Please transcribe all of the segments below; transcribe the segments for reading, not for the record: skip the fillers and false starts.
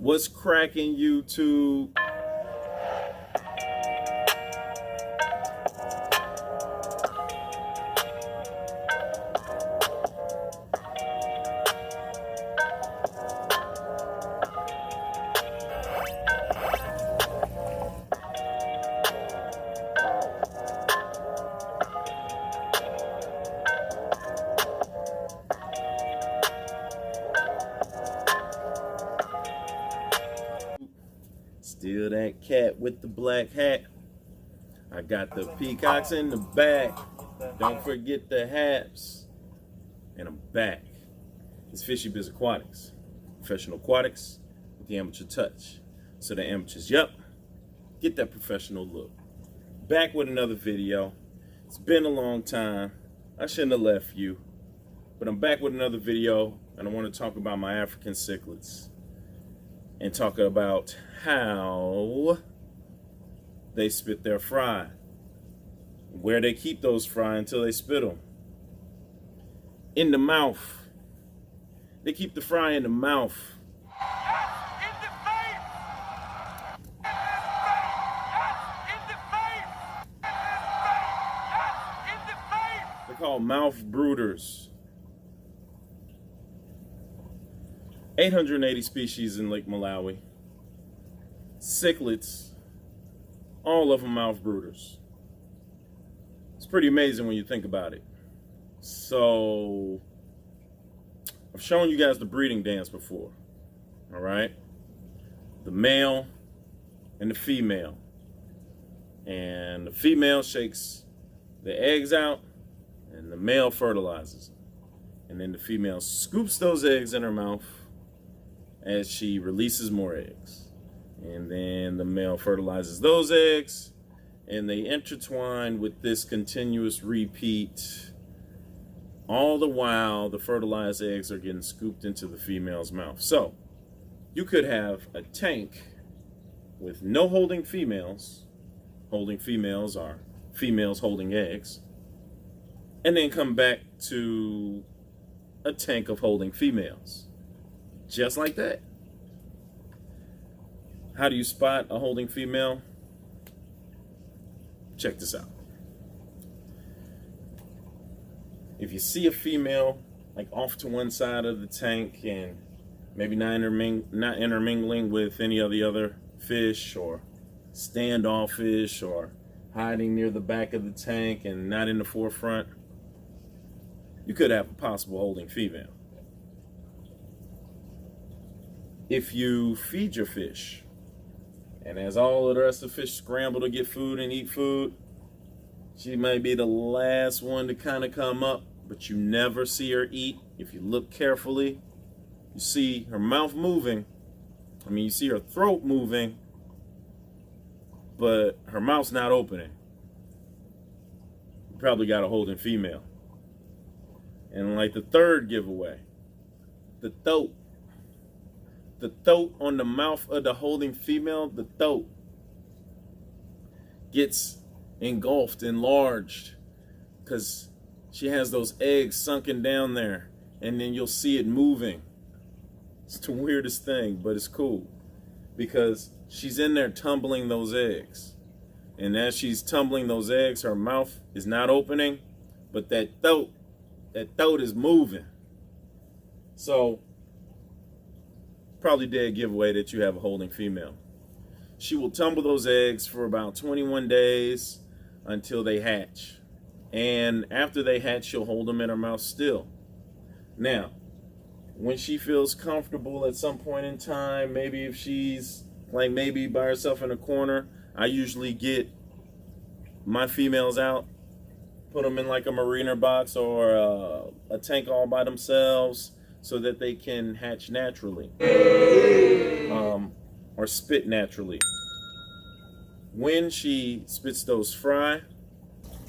What's cracking, YouTube? Still that cat with the black hat. I got the peacocks in the back. Don't forget the haps. And I'm back. It's Fishy Biz Aquatics. Professional aquatics with the amateur touch. So the amateurs, yep, get that professional look. Back with another video. It's been a long time. I shouldn't have left you. But I'm back with another video, and I want to talk about my African cichlids. And talk about how they spit their fry, where they keep those fry until they spit them. In the mouth. They keep the fry in the mouth. They're called mouth brooders. 880 species in Lake Malawi. Cichlids, all of them mouth brooders. It's pretty amazing when you think about it. So, I've shown you guys the breeding dance before, all right? The male and the female. And the female shakes the eggs out, and the male fertilizes them. And then the female scoops those eggs in her mouth as she releases more eggs. And then the male fertilizes those eggs, and they intertwine with this continuous repeat. All the while, the fertilized eggs are getting scooped into the female's mouth. So, you could have a tank with no holding females. Holding females are females holding eggs. And then come back to a tank of holding females. Just like that. How do you spot a holding female? Check this out. If you see a female like off to one side of the tank and maybe not intermingling with any of the other fish, or standoffish, or hiding near the back of the tank and not in the forefront, you could have a possible holding female. If you feed your fish, and as all of the rest of the fish scramble to get food and eat food, she might be the last one to kind of come up, but you never see her eat. If you look carefully, you see her mouth moving. I mean, you see her throat moving, but her mouth's not opening. You probably got a holding female. And like the third giveaway, the throat. The throat on the mouth of the holding female, the throat gets engulfed, enlarged, because she has those eggs sunken down there, and then you'll see it moving. It's the weirdest thing, but it's cool, because she's in there tumbling those eggs. And as she's tumbling those eggs, her mouth is not opening, but that throat is moving. So, probably dead giveaway that you have a holding female. She will tumble those eggs for about 21 days until they hatch. And after they hatch, she'll hold them in her mouth still. Now, when she feels comfortable at some point in time, maybe if she's like maybe by herself in a corner, I usually get my females out, put them in like a marina box or a tank all by themselves, so that they can hatch naturally, or spit naturally. When she spits those fry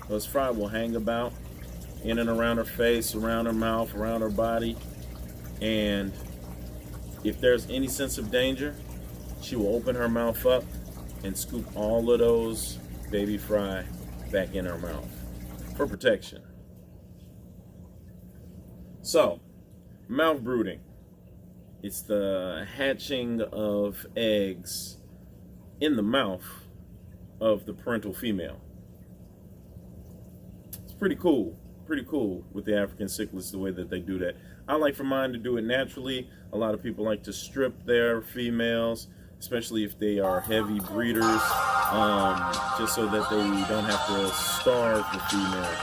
will hang about in and around her face, around her mouth, around her body. And if there's any sense of danger, she will open her mouth up and scoop all of those baby fry back in her mouth for protection. So, mouth brooding. It's the hatching of eggs in the mouth of the parental female. It's pretty cool with the African cichlids, the way that they do that. I like for mine to do it naturally. A lot of people like to strip their females, especially if they are heavy breeders, just so that they don't have to starve the female.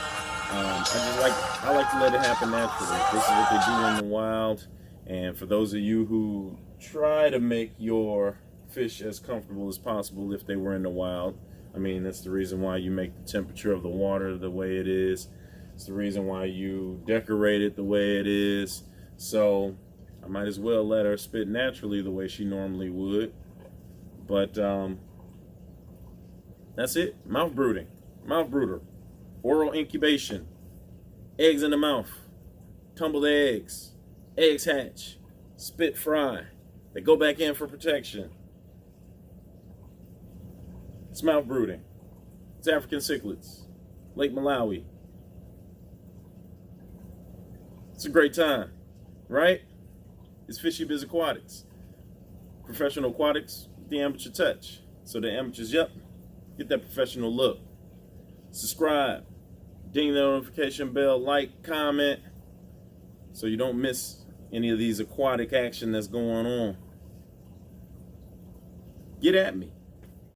I like to let it happen naturally. This is what they do in the wild. And for those of you who try to make your fish as comfortable as possible if they were in the wild, I mean, that's the reason why you make the temperature of the water the way it is. It's the reason why you decorate it the way it is. So I might as well let her spit naturally the way she normally would. But that's it. Mouth brooding. Mouth brooder. Oral incubation. Eggs in the mouth. Tumble the eggs. Eggs hatch. Spit fry. They go back in for protection. It's mouth brooding. It's African cichlids. Lake Malawi. It's a great time, right? It's Fishy Biz Aquatics. Professional aquatics, the amateur touch. So the amateurs, yep, get that professional look. Subscribe, ding the notification bell, like, comment, so you don't miss any of these aquatic action that's going on. Get at me.